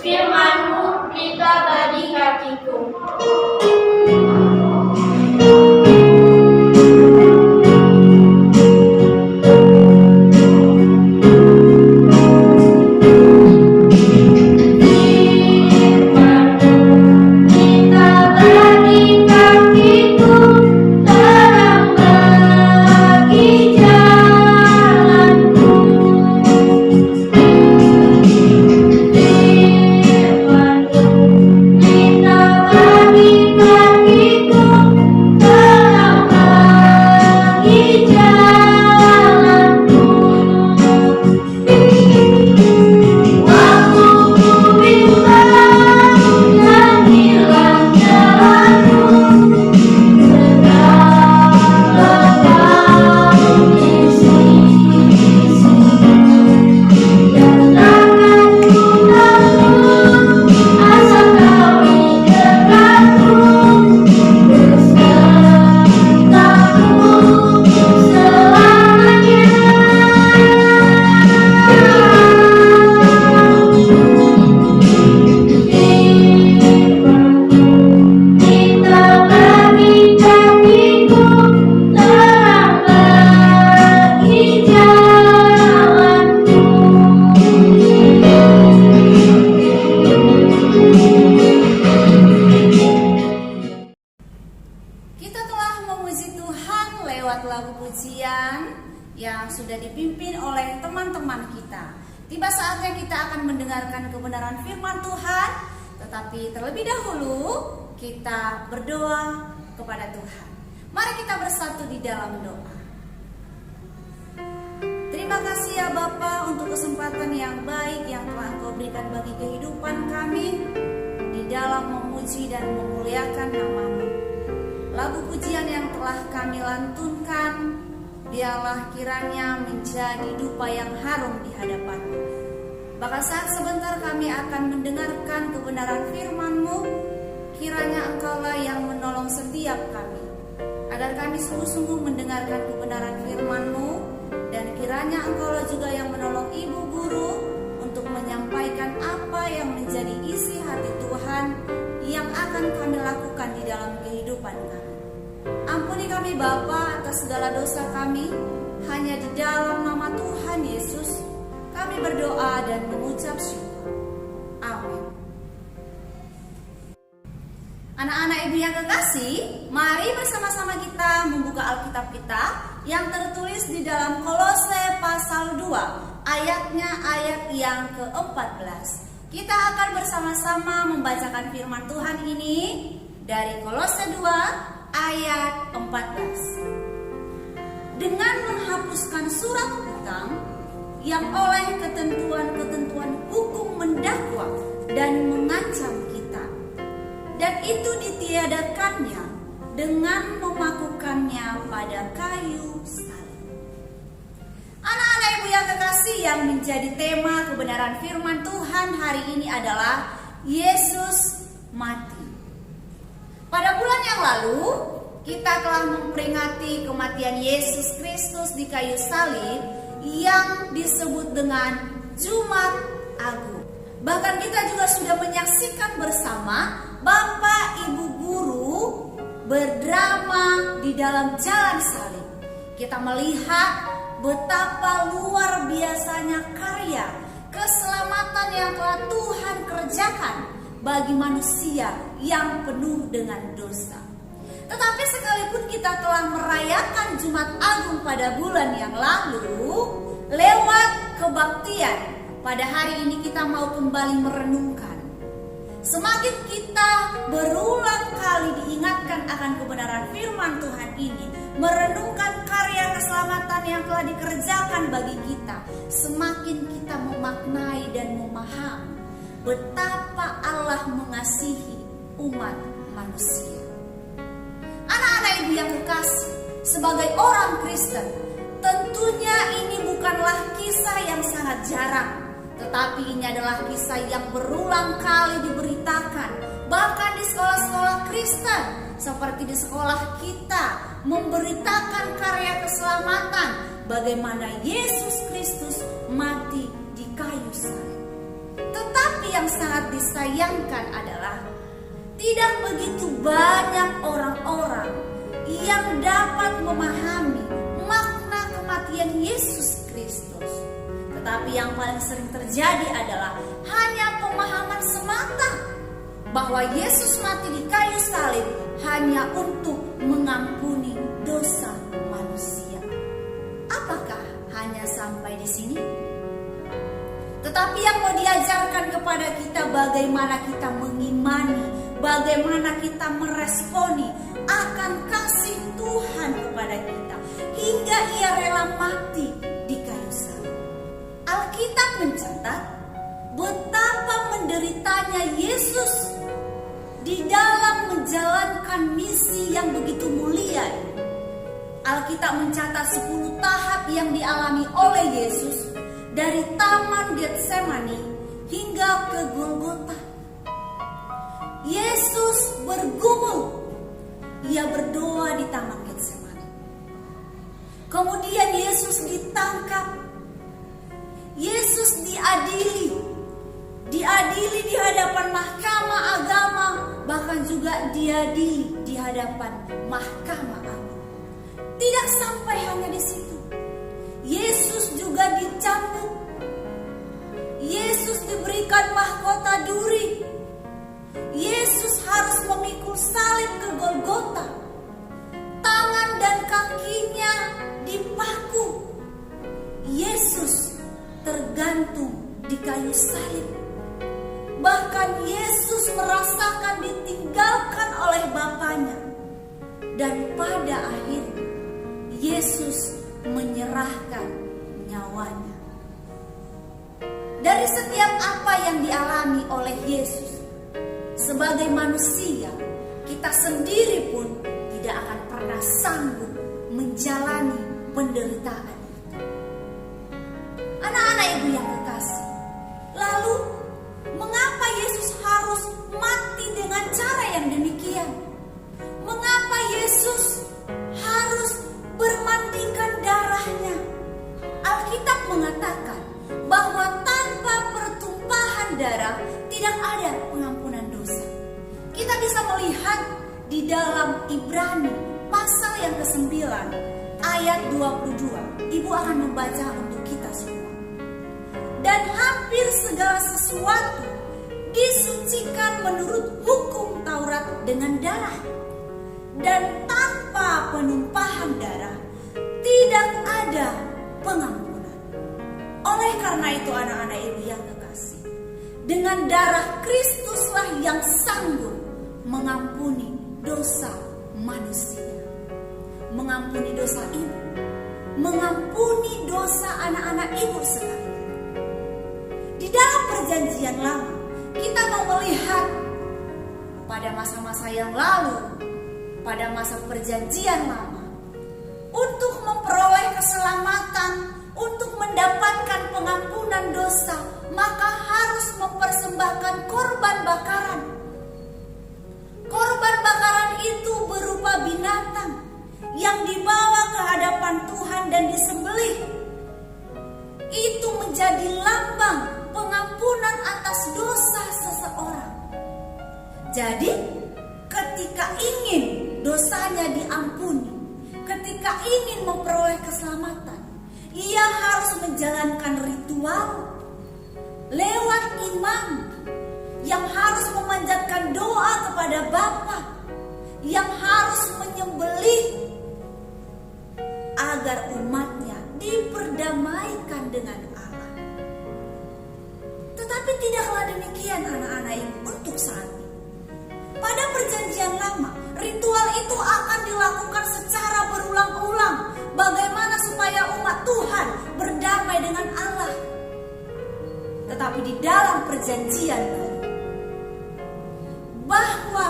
Firman-Mu pelita bagi kakiku. Yang sudah dipimpin oleh teman-teman kita. Tiba saatnya kita akan mendengarkan kebenaran firman Tuhan, tetapi terlebih dahulu kita berdoa kepada Tuhan. Mari kita bersatu di dalam doa. Terima kasih ya Bapa untuk kesempatan yang baik yang telah Engkau berikan bagi kehidupan kami di dalam memuji dan memuliakan nama-Mu. Lagu pujian yang telah kami lantunkan, biarlah kiranya menjadi dupa yang harum di hadapan-Mu. Bahkan saat sebentar kami akan mendengarkan kebenaran firman-Mu, kiranya Engkaulah yang menolong setiap kami, agar kami sungguh-sungguh mendengarkan kebenaran firman-Mu, dan kiranya Engkaulah juga yang menolong Ibu Guru untuk menyampaikan apa yang menjadi isi hati Tuhan yang akan kami lakukan di dalam kehidupan kami. Ampuni kami Bapa atas segala dosa kami. Hanya di dalam nama Tuhan Yesus kami berdoa dan mengucap syukur. Amin. Anak-anak Ibu yang kekasih, mari bersama-sama kita membuka Alkitab kita yang tertulis di dalam Kolose pasal 2, ayatnya ayat yang ke-14. Kita akan bersama-sama membacakan firman Tuhan ini dari Kolose 2 ayat 14. Dengan menghapuskan surat hutang yang oleh ketentuan-ketentuan hukum mendakwa dan mengancam kita, dan itu ditiadakannya dengan memakukannya pada kayu salib. Anak-anak Ibu yang kekasih, yang menjadi tema kebenaran firman Tuhan hari ini adalah Yesus mati. Pada bulan yang lalu, kita telah memperingati kematian Yesus Kristus di kayu salib yang disebut dengan Jumat Agung. Bahkan kita juga sudah menyaksikan bersama Bapak Ibu Guru berdrama di dalam jalan salib. Kita melihat betapa luar biasanya karya keselamatan yang telah Tuhan kerjakan bagi manusia yang penuh dengan dosa. Tetapi sekalipun kita telah merayakan Jumat Agung pada bulan yang lalu, lewat kebaktian, pada hari ini kita mau kembali merenungkan. Semakin kita berulang kali diingatkan akan kebenaran firman Tuhan ini, merenungkan karya keselamatan yang telah dikerjakan bagi kita, semakin kita memaknai dan memahami betapa Allah mengasihi umat manusia. Anak-anak Ibu yang kekasih, sebagai orang Kristen, tentunya ini bukanlah kisah yang sangat jarang, tetapi ini adalah kisah yang berulang kali diberitakan. Bahkan di sekolah-sekolah Kristen, seperti di sekolah kita, memberitakan karya keselamatan, bagaimana Yesus Kristus mati di kayu salib. Tetapi yang sangat disayangkan adalah tidak begitu banyak orang-orang yang dapat memahami makna kematian Yesus Kristus. Tetapi yang paling sering terjadi adalah hanya pemahaman semata bahwa Yesus mati di kayu salib hanya untuk mengampuni dosa manusia. Apakah hanya sampai di sini? Tetapi yang mau diajarkan kepada kita bagaimana kita mengimani, bagaimana kita meresponi akan kasih Tuhan kepada kita hingga Ia rela mati di kayu salib. Alkitab mencatat betapa menderitanya Yesus di dalam menjalankan misi yang begitu mulia. Alkitab mencatat 10 tahap yang dialami oleh Yesus dari Taman Getsemani hingga ke Golgota. Yesus bergumul, Ia berdoa di Taman Getsemani. Kemudian Yesus ditangkap, Yesus diadili di hadapan mahkamah agama, bahkan juga diadili di hadapan mahkamah agung. Tidak sampai hanya di situ, Yesus juga dicambuk, Yesus diberikan mahkota duri, Yesus harus memikul salib ke Golgota, tangan dan kakinya dipaku, Yesus tergantung di kayu salib. Bahkan Yesus merasakan ditinggalkan oleh Bapanya. Dan pada akhirnya Yesus menyerahkan nyawanya. Dari setiap apa yang dialami oleh Yesus, sebagai manusia, kita sendiri pun tidak akan pernah sanggup menjalani penderitaan itu. Anak-anak ibu yang kekasih, lalu mengapa Yesus harus mati dengan cara yang demikian? Mengapa Yesus harus bermandingkan darahnya? Alkitab mengatakan bahwa tanpa pertumpahan darah tidak ada pengampunan dosa. Kita bisa melihat di dalam Ibrani pasal yang ke-9 ayat 22. Ibu akan membaca untuk kita semua. Dan hampir segala sesuatu disucikan menurut hukum Taurat dengan darah. Dan tanpa penumpahan darah tidak ada pengampunan. Oleh karena itu anak-anak ibu yang kekasih, dengan darah Kristuslah yang sanggup mengampuni dosa manusia, mengampuni dosa ibu, mengampuni dosa anak-anak ibu sekalian. Di dalam perjanjian lama, kita mau melihat pada masa-masa yang lalu, pada masa perjanjian lama, untuk memperoleh keselamatan, untuk mendapatkan pengampunan dosa, maka harus mempersembahkan korban bakaran. Korban bakaran itu berupa binatang yang dibawa ke hadapan Tuhan dan disembelih. Itu menjadi lambang pengampunan atas dosa seseorang. Jadi, ketika ingin dosanya diampuni, ketika ingin memperoleh keselamatan, ia harus menjalankan ritual lewat imam yang harus memanjatkan doa kepada Bapa, yang harus menyembelih agar umatnya diperdamaikan dengan Allah. Tetapi tidaklah demikian anak-anak ibu untuk saat ini. Pada perjanjian lama, ritual itu akan dilakukan secara berulang-ulang. Bagaimana supaya umat Tuhan berdamai dengan Allah. Tetapi di dalam perjanjian baru, bahwa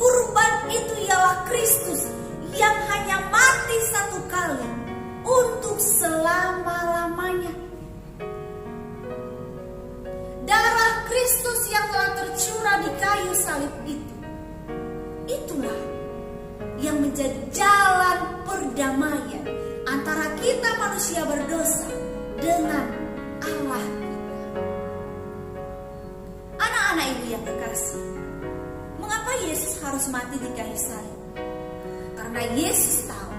kurban itu ialah Kristus yang hanya mati satu kali untuk selama-lamanya. Darah Kristus yang telah tercurah di kayu salib itu, itulah yang menjadi jalan perdamaian antara kita manusia berdosa dengan Allah kita. yang kekasih, mengapa Yesus harus mati di kayu salib? Karena Yesus tahu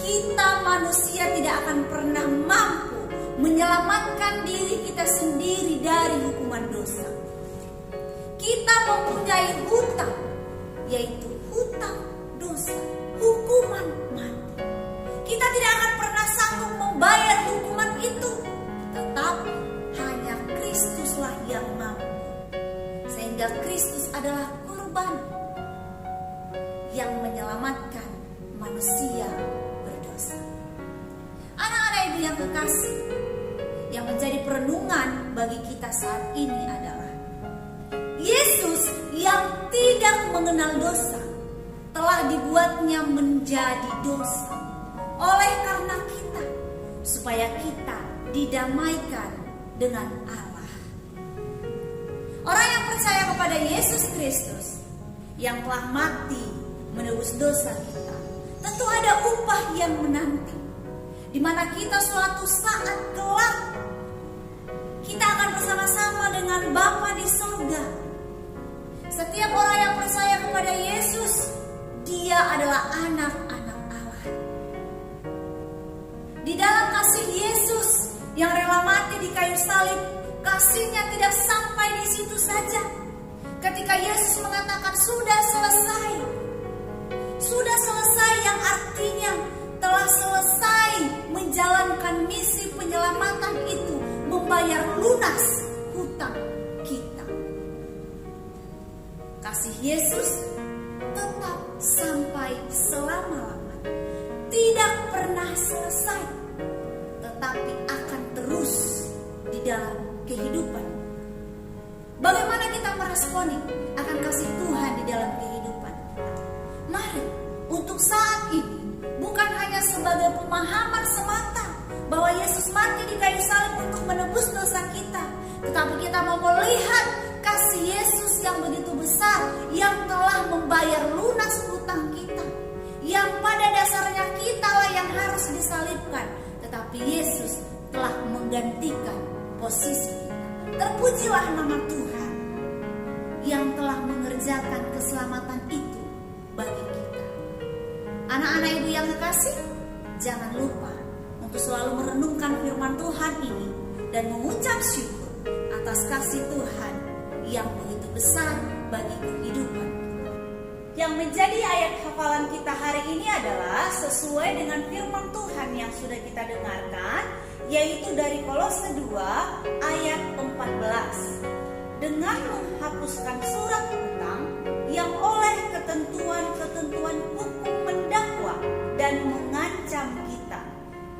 kita manusia tidak akan pernah mampu menyelamatkan diri kita sendiri dari hukuman dosa. Kita mempunyai hutang, yaitu hutang dosa, hukuman mati. Kita tidak akan pernah sanggup membayar hukuman itu, tetapi hanya Kristuslah yang mampu. Sehingga Kristus adalah kurban yang menyelamatkan manusia berdosa. Anak-anak ibu yang kekasih, yang menjadi perenungan bagi kita saat ini adalah Yesus yang tidak mengenal dosa telah dibuatnya menjadi dosa oleh karena kita, supaya kita didamaikan dengan Allah. Orang yang percaya kepada Yesus Kristus yang telah mati menebus dosa kita, tentu ada upah yang menanti, di mana kita suatu saat kelak kita akan bersama-sama dengan Bapa di surga. Setiap orang yang percaya kepada Yesus, dia adalah anak-anak Allah. Di dalam kasih Yesus yang rela mati di kayu salib, kasihnya tidak sampai di situ saja. Ketika Yesus mengatakan sudah selesai, sudah selesai yang artinya telah selesai menjalankan misi penyelamatan itu, membayar lunas hutang kita. Kasih Yesus tetap sampai selama-lamanya, tidak pernah selesai, tetapi akan terus di dalam kehidupan. Bagaimana kita meresponi akan kasih Tuhan di dalam kehidupan? Mari untuk saat ini bukan hanya sebagai pemahaman semata bahwa Yesus mati di kayu salib untuk menebus dosa kita, tetapi kita mau melihat kasih Yesus yang begitu besar, yang telah membayar lunas hutang kita, yang pada dasarnya kitalah yang harus disalibkan, tetapi Yesus telah menggantikan posisi kita. Terpujilah nama Tuhan yang telah mengerjakan keselamatan itu bagi kita. Anak-anak ibu yang kekasih, jangan lupa untuk selalu merenungkan firman Tuhan ini dan mengucap syukur atas kasih Tuhan yang begitu besar bagi kehidupan. Yang menjadi ayat hafalan kita hari ini adalah sesuai dengan firman Tuhan yang sudah kita dengarkan, yaitu dari Kolose 2 ayat 14. Dengan menghapuskan surat hutang yang oleh ketentuan-ketentuan hukum mendakwa dan mengancam kita,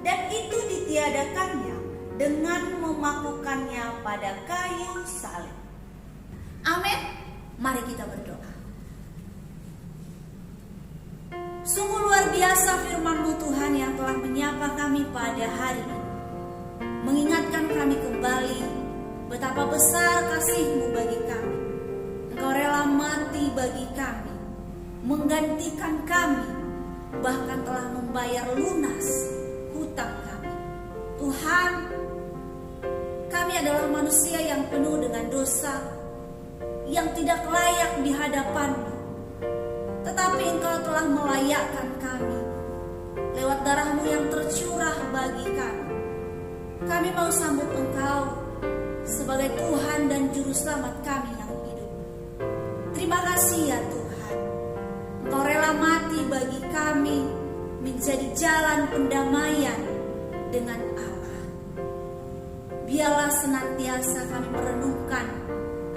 dan itu ditiadakannya dengan memakukannya pada kayu salib. Amin. Mari kita berdoa. Sungguh luar biasa firman-Mu Tuhan yang telah menyapa kami pada hari ini, mengingatkan kami kembali betapa besar kasih-Mu bagi kami. Engkau rela mati bagi kami, menggantikan kami, bahkan telah membayar lunas hutang kami. Tuhan, kami adalah manusia yang penuh dengan dosa, yang tidak layak di hadapan-Mu. Tetapi Engkau telah melayakkan kami lewat darah-Mu yang tercurah bagi kami. Kami mau sambut Engkau sebagai Tuhan dan Juru Selamat kami yang hidup. Terima kasih ya Tuhan, Engkau rela mati bagi kami menjadi jalan pendamaian dengan Allah. Biarlah senantiasa kami merenungkan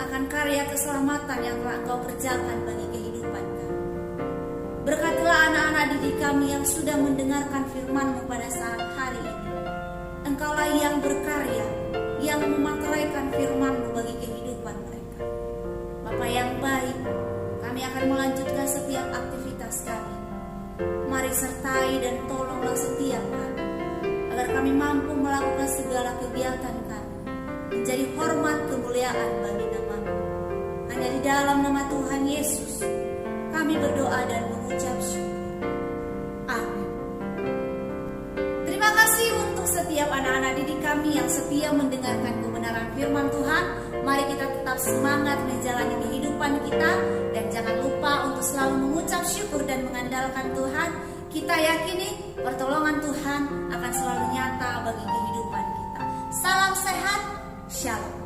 akan karya keselamatan yang telah Engkau kerjakan bagi kehidupan kami. Berkatilah anak-anak didik kami yang sudah mendengarkan firman-Mu pada saat hari ini. Engkaulah yang berkarya, yang memateraikan firman-Mu bagi kehidupan mereka. Bapa yang baik, kami akan melanjutkan setiap aktivitas kami. Mari sertai dan tolonglah setiap kami, agar kami mampu melakukan segala kegiatan kami menjadi hormat kemuliaan bagi nama-Mu. Hanya di dalam nama Tuhan Yesus kami berdoa dan mengucap syukur. Amin. Terima kasih untuk setiap setiap anak-anak didik kami yang setia mendengarkan kebenaran firman Tuhan. Mari kita tetap semangat menjalani kehidupan kita, dan jangan lupa untuk selalu mengucap syukur dan mengandalkan Tuhan. Kita yakini pertolongan Tuhan akan selalu nyata bagi kehidupan kita. Salam sehat, shalom.